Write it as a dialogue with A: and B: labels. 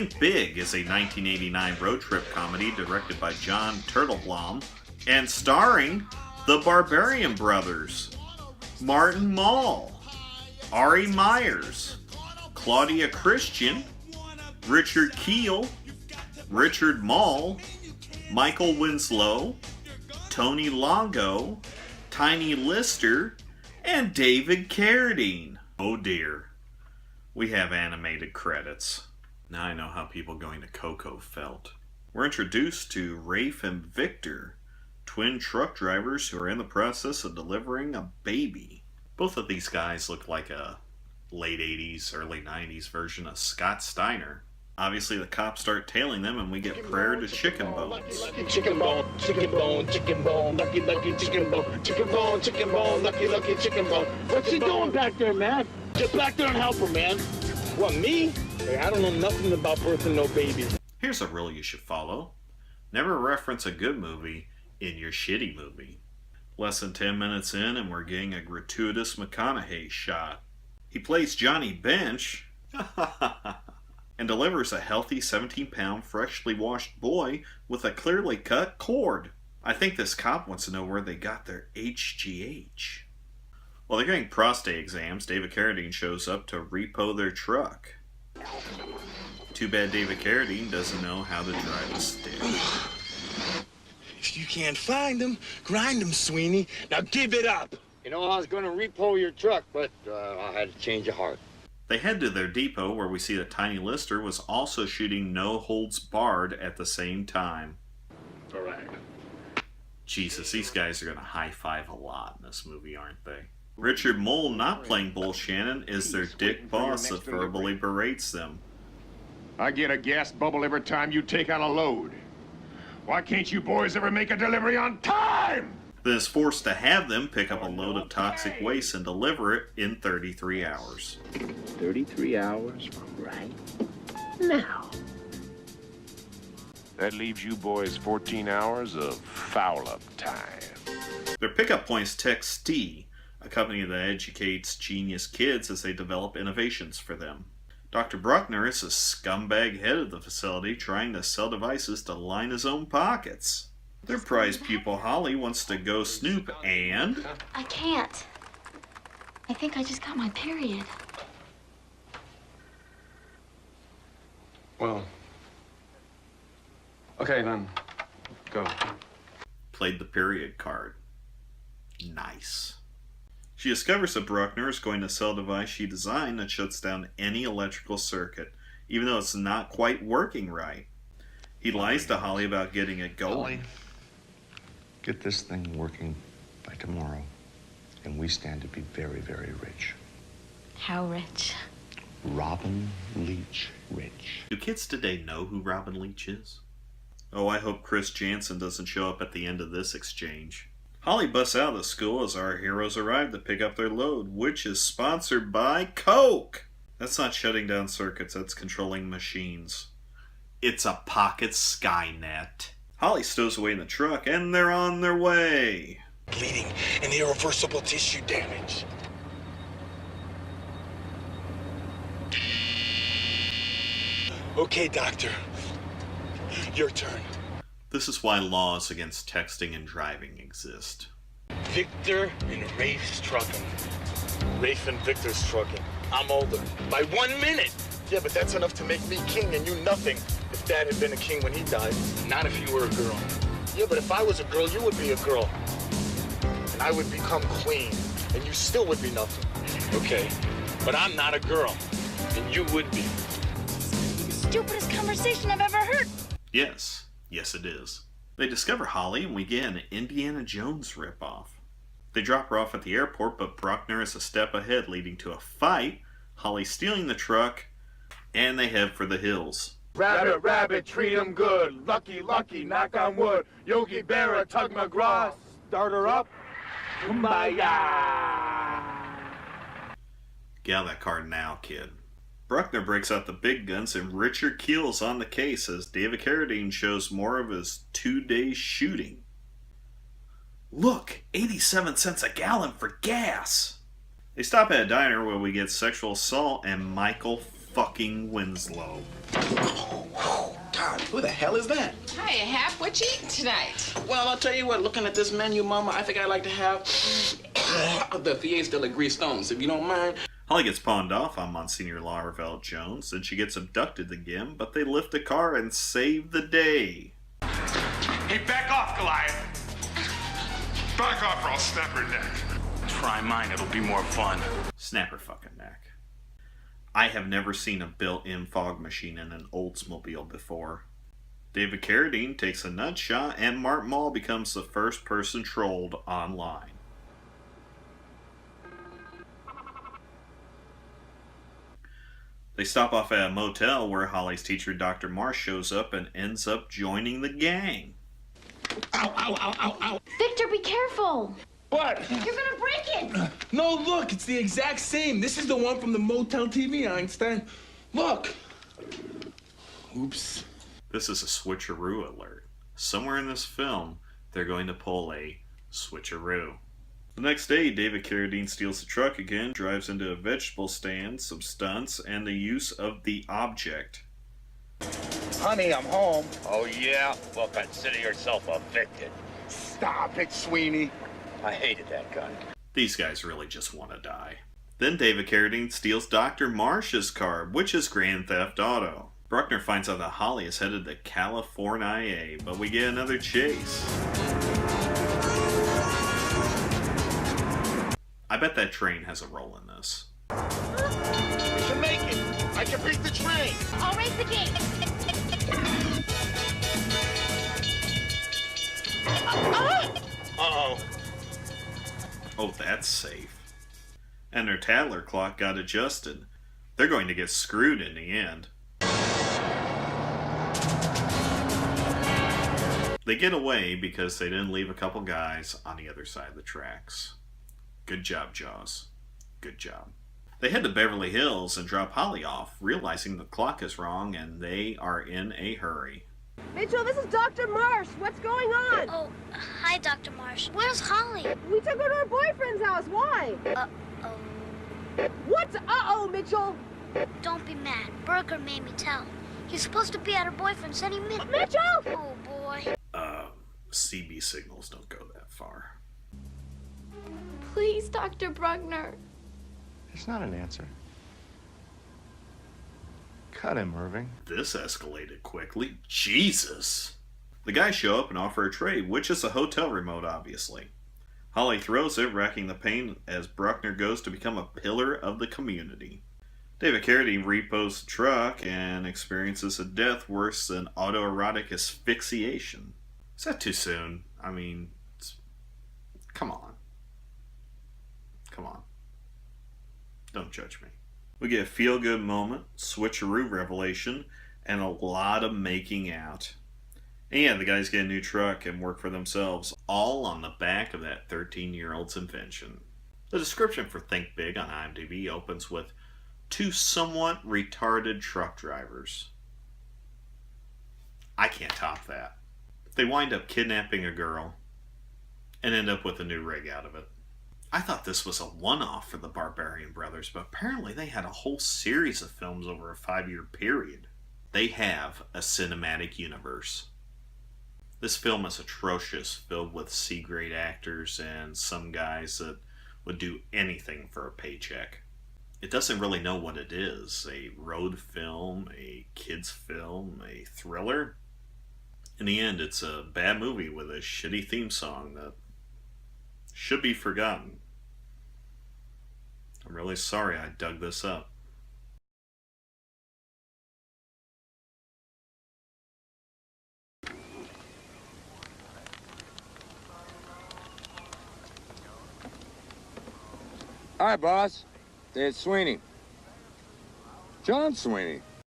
A: Think Big is a 1989 road trip comedy directed by Jon Turteltaub and starring the Barbarian Brothers, Martin Mull, Ari Meyers, Claudia Christian, Richard Kiel, Richard Moll, Michael Winslow, Tony Longo, Tiny Lister, and David Carradine. Oh dear. We have animated credits. Now I know how people going to Coco felt. We're introduced to Rafe and Victor, twin truck drivers who are in the process of delivering a baby. Both of these guys look like a late 80s, early 90s version of Scott Steiner. Obviously the cops start tailing them and we get prayer to chicken bones.
B: Chicken bone, chicken bone, chicken bone, lucky, lucky chicken bone, chicken bone, lucky, lucky chicken bone. What's he doing back there, man? Get back there and help her, man. What, me? Hey, I don't know nothing about birthing no baby.
A: Here's a rule you should follow. Never reference a good movie in your shitty movie. Less than 10 minutes in and we're getting a gratuitous McConaughey shot. He plays Johnny Bench and delivers a healthy 17-pound freshly washed boy with a clearly cut cord. I think this cop wants to know where they got their HGH. While they're getting prostate exams, David Carradine shows up to repo their truck. Too bad David Carradine doesn't know how to drive a stick.
C: If you can't find them, grind them, Sweeney. Now give it up.
B: You know, I was going to repo your truck, but I had to change of heart.
A: They head to their depot where we see that Tiny Lister was also shooting No Holds Barred at the same time.
B: All right.
A: Jesus, these guys are going to high-five a lot in this movie, aren't they? Richard Moll, not playing Bull Shannon, is their dick boss that verbally berates them.
D: I get a gas bubble every time you take on a load. Why can't you boys ever make a delivery on time?
A: Then is forced to have them pick up a load of toxic waste and deliver it in 33 hours.
B: 33 hours right now.
D: That leaves you boys 14 hours of foul-up time.
A: Their pickup points Text T, a company that educates genius kids as they develop innovations for them. Dr. Bruckner is a scumbag head of the facility trying to sell devices to line his own pockets. Their prize pupil Holly wants to go snoop and...
E: I can't. I think I just got my period.
F: Well, okay then, go.
A: Played the period card. Nice. She discovers that Bruckner is going to sell a device she designed that shuts down any electrical circuit, even though it's not quite working right. He lies to Holly about getting it going.
G: Holly, get this thing working by tomorrow, and we stand to be very, very rich.
E: How rich?
G: Robin Leach rich.
A: Do kids today know who Robin Leach is? Oh, I hope Chris Jansen doesn't show up at the end of this exchange. Holly busts out of the school as our heroes arrive to pick up their load, which is sponsored by Coke. That's not shutting down circuits, that's controlling machines. It's a pocket Skynet. Holly stows away in the truck, and they're on their way.
C: Bleeding and irreversible tissue damage. Okay, doctor. Your turn.
A: This is why laws against texting and driving exist.
C: Victor and Rafe's trucking. Rafe and Victor's trucking. I'm older. By 1 minute. Yeah, but that's enough to make me king and you nothing. If Dad had been a king when he died. Not if you were a girl. Yeah, but if I was a girl, you would be a girl. And I would become queen. And you still would be nothing. Okay? But I'm not a girl. And you would be.
E: The stupidest conversation I've ever heard.
A: Yes. Yes, it is. They discover Holly, and we get an Indiana Jones ripoff. They drop her off at the airport, but Bruckner is a step ahead, leading to a fight, Holly stealing the truck, and they head for the hills.
D: Rabbit, rabbit, treat 'em good. Lucky, lucky, knock on wood. Yogi Berra, tug McGraw, start her up. Kumbaya!
A: Get out of that car now, kid. Bruckner breaks out the big guns and Richard Kiel's on the case as David Carradine shows more of his 2-day shooting. Look, 87 cents a gallon for gas! They stop at a diner where we get sexual assault and Michael fucking Winslow.
B: God, who the hell is that?
H: Hiya, Hap. What you eating tonight?
B: Well, I'll tell you what, looking at this menu, Mama, I think I'd like to have the Fiesta de la Gris Stones, if you don't mind.
A: Holly gets pawned off on Monsignor Laravel Jones, and she gets abducted again, but they lift a car and save the day.
D: Hey, back off, Goliath! Back off or I'll snap her neck.
C: Try mine, it'll be more fun.
A: Snap her fucking neck. I have never seen a built-in fog machine in an Oldsmobile before. David Carradine takes a nut shot, and Martin Mull becomes the first person trolled online. They stop off at a motel where Holly's teacher, Dr. Marsh, shows up and ends up joining the gang.
B: Ow, ow, ow, ow, ow.
E: Victor, be careful.
B: What?
E: You're gonna break it.
B: No, look, it's the exact same. This is the one from the Motel TV, Einstein. Look. Oops.
A: This is a switcheroo alert. Somewhere in this film, they're going to pull a switcheroo. The next day, David Carradine steals the truck again, drives into a vegetable stand, some stunts, and the use of the object.
I: Honey, I'm home.
J: Oh, yeah? Well, consider yourself evicted.
I: Stop it, Sweeney.
J: I hated that gun.
A: These guys really just want to die. Then David Carradine steals Dr. Marsh's car, which is Grand Theft Auto. Bruckner finds out that Holly is headed to California, but we get another chase. I bet that train has a role in this.
I: We can make it. I can beat the train.
E: I'll raise the gate.
I: Uh-oh.
A: Oh, that's safe. And their Tattler Clock got adjusted. They're going to get screwed in the end. They get away because they didn't leave a couple guys on the other side of the tracks. Good job, Jaws. Good job. They head to Beverly Hills and drop Holly off, realizing the clock is wrong and they are in a hurry.
K: Mitchell, this is Dr. Marsh. What's going on?
L: Oh, hi, Dr. Marsh. Where's Holly?
K: We took her to her boyfriend's house. Why?
L: Uh-oh.
K: What's uh-oh, Mitchell?
L: Don't be mad. Burger made me tell. He's supposed to be at her boyfriend's any minute.
K: Mitchell!
L: Oh, boy.
A: CB signals don't go that far.
E: Please, Dr. Bruckner.
G: It's not an answer. Cut him, Irving.
A: This escalated quickly. Jesus! The guys show up and offer a trade, which is a hotel remote, obviously. Holly throws it, racking the pain as Bruckner goes to become a pillar of the community. David Carradine repos the truck and experiences a death worse than autoerotic asphyxiation. Is that too soon? I mean, come on. Come on. Don't judge me. We get a feel-good moment, switcheroo revelation, and a lot of making out. And the guys get a new truck and work for themselves, all on the back of that 13-year-old's invention. The description for Think Big on IMDb opens with two somewhat retarded truck drivers. I can't top that. They wind up kidnapping a girl and end up with a new rig out of it. I thought this was a one-off for the Barbarian Brothers, but apparently they had a whole series of films over a 5-year period. They have a cinematic universe. This film is atrocious, filled with C-grade actors and some guys that would do anything for a paycheck. It doesn't really know what it is. A road film, a kid's film, a thriller. In the end, it's a bad movie with a shitty theme song that should be forgotten. I'm really sorry I dug this up.
M: Hi, boss. It's Sweeney. John Sweeney.